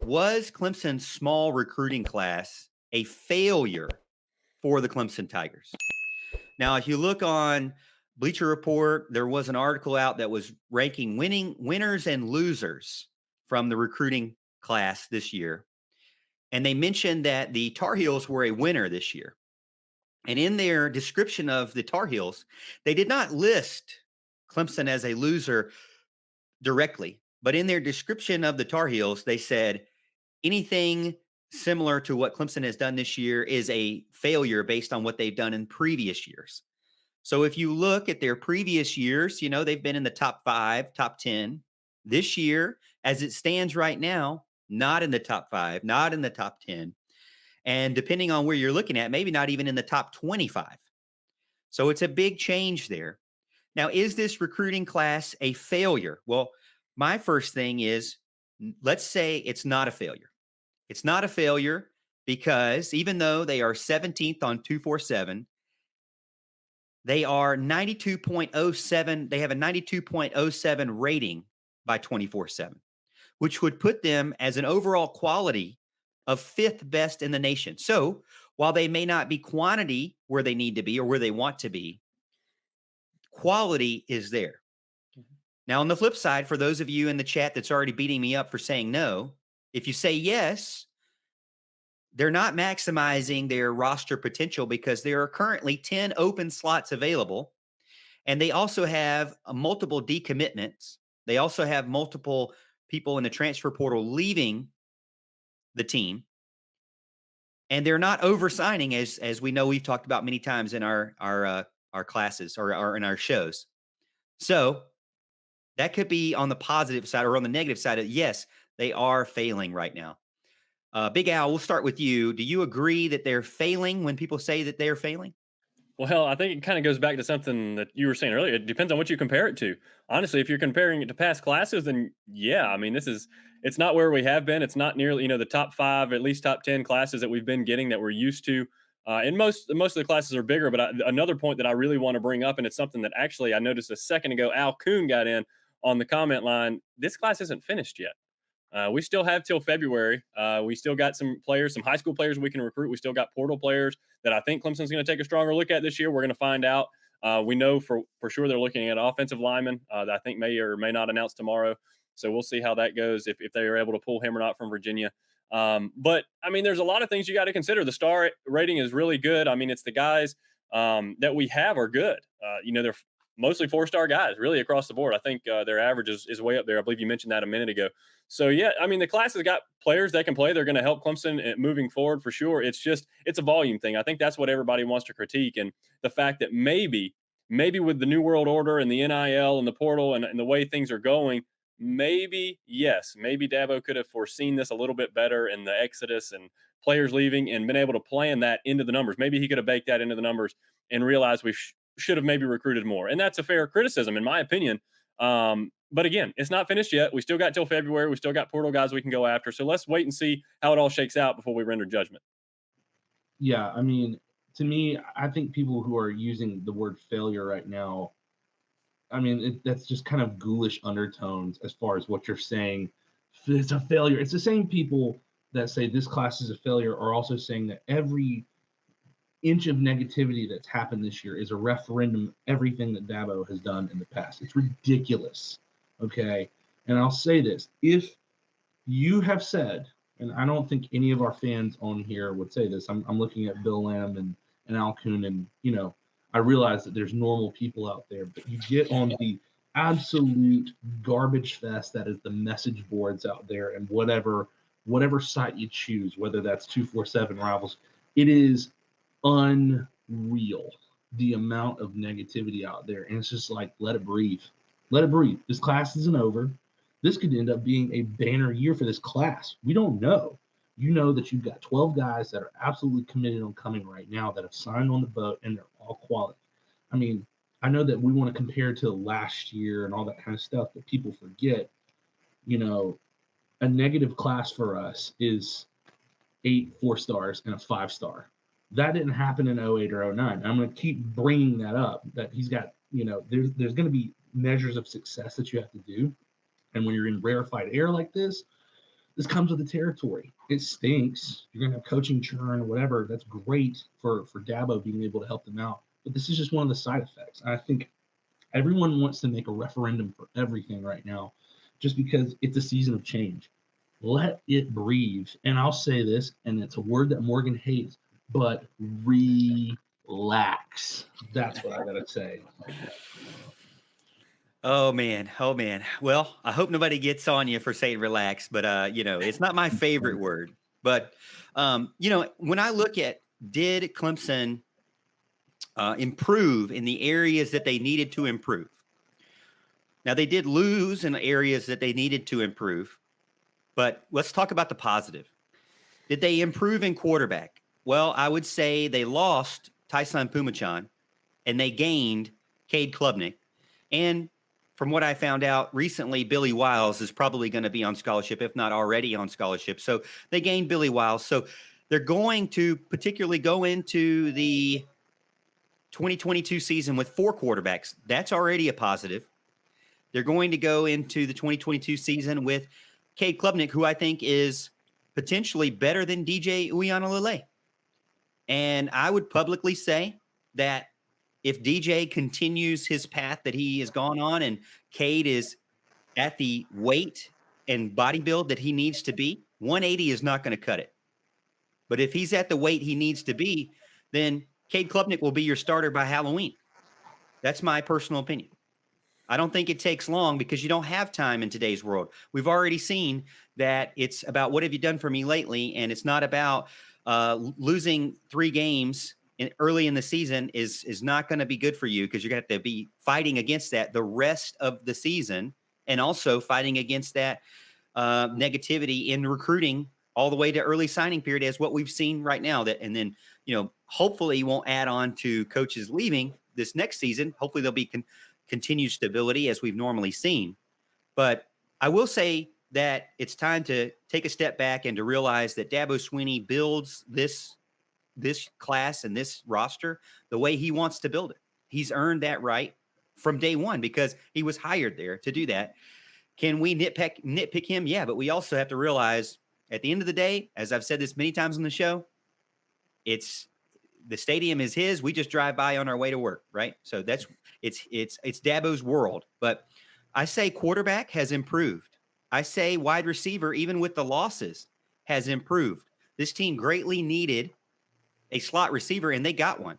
Was Clemson's small recruiting class a failure for the Clemson Tigers? Now, if you look on Bleacher Report, there was an article out that was ranking winners and losers from the recruiting class this year. And they mentioned that the Tar Heels were a winner this year. And in their description of the Tar Heels, they did not list Clemson as a loser directly, but in their description of the Tar Heels, they said anything similar to what Clemson has done this year is a failure based on what they've done in previous years. So if you look at their previous years, they've been in the top 5, top 10. This year, as it stands right now, not in the top 5, not in the top 10. And depending on where you're looking at, maybe not even in the top 25. So it's a big change there. Now, is this recruiting class a failure? Well, my first thing is, let's say it's not a failure. It's not a failure because even though they are 17th on 247, they are 92.07. They have a 92.07 rating by 24/7, which would put them as an overall quality of 5th best in the nation. So while they may not be quantity where they need to be or where they want to be, quality is there. Now, on the flip side, for those of you in the chat that's already beating me up for saying no, if you say yes, they're not maximizing their roster potential because there are currently 10 open slots available. And they also have multiple decommitments. They also have multiple people in the transfer portal leaving the team. And they're not oversigning, as we know we've talked about many times in our classes or in our shows. So that could be on the positive side or on the negative side of, yes, they are failing right now. Big Al, we'll start with you. Do you agree that they're failing when people say that they're failing? Well, I think it kind of goes back to something that you were saying earlier. It depends on what you compare it to. Honestly, if you're comparing it to past classes, then yeah, I mean, it's not where we have been. It's not nearly, the top 5, at least top 10 classes that we've been getting that we're used to. And most of the classes are bigger. But another point that I really want to bring up, and it's something that actually I noticed a second ago, Al Kuhn got in on the comment line. This class isn't finished yet. We still have till February. We still got some players, some high school players we can recruit. We still got portal players that I think Clemson's going to take a stronger look at this year. We're going to find out. We know for sure they're looking at offensive linemen that I think may or may not announce tomorrow. So we'll see how that goes if they are able to pull him or not from Virginia. But I mean, there's a lot of things you got to consider. The star rating is really good. I mean, it's the guys that we have are good. They're mostly 4-star guys, really across the board. I think their average is way up there. I believe you mentioned that a minute ago. So yeah, I mean the class has got players that can play. They're going to help Clemson moving forward for sure. It's a volume thing. I think that's what everybody wants to critique, and the fact that maybe with the new world order and the NIL and the portal and the way things are going, maybe Dabo could have foreseen this a little bit better and the exodus and players leaving and been able to plan that into the numbers. Maybe he could have baked that into the numbers and realized we should have maybe recruited more. And that's a fair criticism, in my opinion. But again, it's not finished yet. We still got till February. We still got portal guys we can go after. So let's wait and see how it all shakes out before we render judgment. Yeah, I mean, to me, I think people who are using the word failure right now, I mean, that's just kind of ghoulish undertones as far as what you're saying. It's a failure. It's the same people that say this class is a failure are also saying that every inch of negativity that's happened this year is a referendum everything that Dabo has done in the past. It's ridiculous. Okay. And I'll say this, if you have said, and I don't think any of our fans on here would say this, I'm looking at Bill Lamb and Al Kuhn, and I realize that there's normal people out there, but you get on the absolute garbage fest that is the message boards out there, and whatever site you choose, whether that's 247 Rivals, it is unreal the amount of negativity out there. And it's just like, let it breathe. This class isn't over. This could end up being a banner year for this class. We don't know. You know that you've got 12 guys that are absolutely committed on coming right now that have signed on the boat, and they're all quality. I mean, I know that we want to compare to last year and all that kind of stuff, but people forget, a negative class for us is 8 4-stars and a 5-star. That didn't happen in 08 or 09. I'm going to keep bringing that up, that he's got, there's going to be measures of success that you have to do. And when you're in rarefied air like this, This comes with the territory. It stinks. You're gonna have coaching churn or whatever. That's great for Dabo being able to help them out. But this is just one of the side effects. I think everyone wants to make a referendum for everything right now, just because it's a season of change. Let it breathe. And I'll say this, and it's a word that Morgan hates, but relax. That's what I gotta say. Oh man. Oh man. Well, I hope nobody gets on you for saying relax, but it's not my favorite word. But when I look at did Clemson improve in the areas that they needed to improve? Now they did lose in areas that they needed to improve, but let's talk about the positive. Did they improve in quarterback? Well, I would say they lost Tyson Pumachan and they gained Cade Klubnik. And from what I found out recently, Billy Wiles is probably going to be on scholarship, if not already on scholarship. So they gained Billy Wiles. So they're going to particularly go into the 2022 season with 4 quarterbacks. That's already a positive. They're going to go into the 2022 season with Cade Klubnik, who I think is potentially better than DJ Uiagalelei. And I would publicly say that if DJ continues his path that he has gone on and Cade is at the weight and body build that he needs to be, 180 is not going to cut it. But if he's at the weight he needs to be, then Cade Klubnik will be your starter by Halloween. That's my personal opinion. I don't think it takes long because you don't have time in today's world. We've already seen that it's about what have you done for me lately, and it's not about losing 3 games early in the season is not going to be good for you because you're going to have to be fighting against that the rest of the season and also fighting against that negativity in recruiting all the way to early signing period as what we've seen right now. That and then hopefully you won't add on to coaches leaving this next season. Hopefully there'll be continued stability as we've normally seen. But I will say that it's time to take a step back and to realize that Dabo Swinney builds this class and this roster the way he wants to build it. He's earned that right from day one because he was hired there to do that. Can we nitpick him? Yeah, but we also have to realize at the end of the day, as I've said this many times on the show, it's the stadium is his. We just drive by on our way to work, right? So that's it's Dabo's world. But I say quarterback has improved. I say wide receiver, even with the losses, has improved. This team greatly needed a slot receiver, and they got one.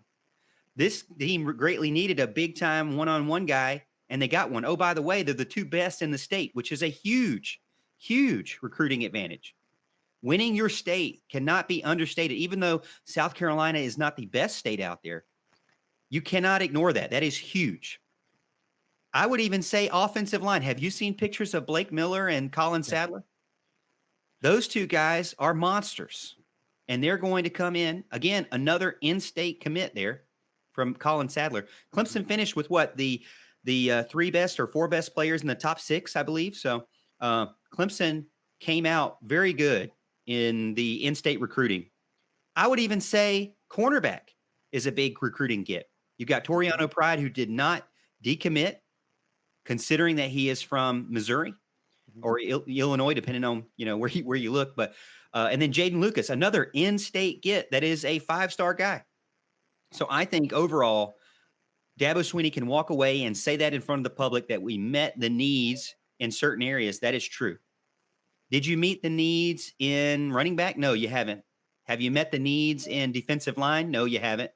This team greatly needed a big-time one-on-one guy, and they got one. Oh, by the way, they're the 2 best in the state, which is a huge, huge recruiting advantage. Winning your state cannot be understated. Even though South Carolina is not the best state out there, you cannot ignore that. That is huge. I would even say offensive line. Have you seen pictures of Blake Miller and Colin Sadler? Those 2 guys are monsters. And they're going to come in, again, another in-state commit there from Colin Sadler. Clemson finished with what? The 3 best or 4 best players in the top 6, I believe. So Clemson came out very good in the in-state recruiting. I would even say cornerback is a big recruiting get. You've got Toriano Pride, who did not decommit, considering that he is from Missouri or Illinois, depending on where you look. But and then Jaden Lucas, another in-state get that is a 5-star guy. So I think overall, Dabo Swinney can walk away and say that in front of the public that we met the needs in certain areas. That is true. Did you meet the needs in running back? No, you haven't. Have you met the needs in defensive line? No, you haven't.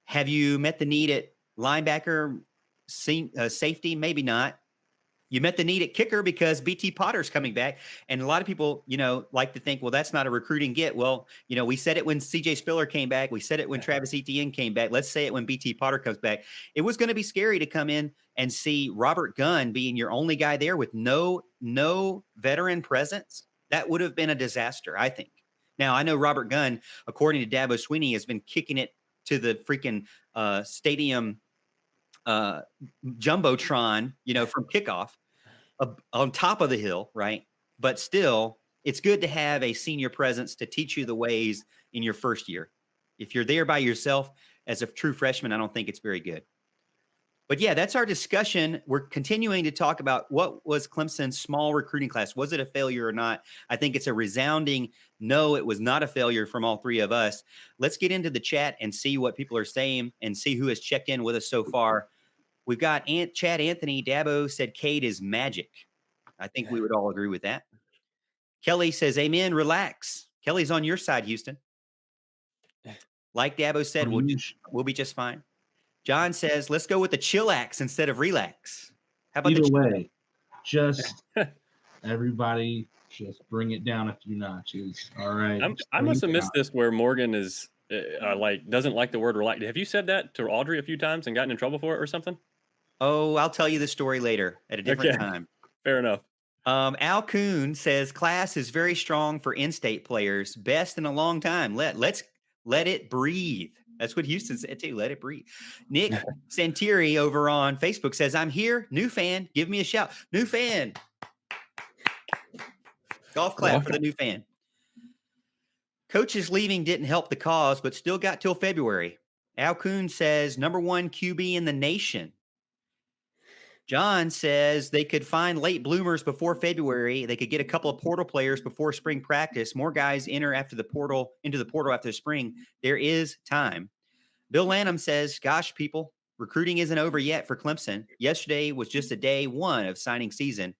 Have you met the need at linebacker, safety? Maybe not. You met the need at kicker because BT Potter's coming back. And a lot of people, like to think, well, that's not a recruiting get. Well, we said it when CJ Spiller came back. We said it when Travis Etienne came back. Let's say it when BT Potter comes back. It was going to be scary to come in and see Robert Gunn being your only guy there with no veteran presence. That would have been a disaster, I think. Now, I know Robert Gunn, according to Dabo Swinney, has been kicking it to the freaking stadium jumbotron, from kickoff. On top of the hill, right? But still, it's good to have a senior presence to teach you the ways in your first year. If you're there by yourself as a true freshman, I don't think it's very good. But yeah, that's our discussion. We're continuing to talk about what was Clemson's small recruiting class. Was it a failure or not? I think it's a resounding no, it was not a failure from all three of us. Let's get into the chat and see what people are saying and see who has checked in with us so far. We've got Chad Anthony Dabo said Cade is magic. I think we would all agree with that. Kelly says, amen, relax. Kelly's on your side, Houston. Like Dabo said, we'll be just fine. John says, let's go with the chillax instead of relax. How about either way? Just everybody, just bring it down a few notches. All right. I must have missed this where Morgan is doesn't like the word relax. Have you said that to Audrey a few times and gotten in trouble for it or something? Oh, I'll tell you the story later at a different time. Fair enough. Al Kuhn says class is very strong for in-state players, best in a long time. Let's let it breathe. That's what Houston said too. Let it breathe. Nick Santieri over on Facebook says, I'm here. New fan. Give me a shout. New fan. Golf clap for the new fan. Coaches leaving didn't help the cause, but still got till February. Al Kuhn says, number one QB in the nation. John says they could find late bloomers before February. They could get a couple of portal players before spring practice. More guys enter into the portal after the spring. There is time. Bill Lanham says, gosh, people, recruiting isn't over yet for Clemson. Yesterday was just a day one of signing season.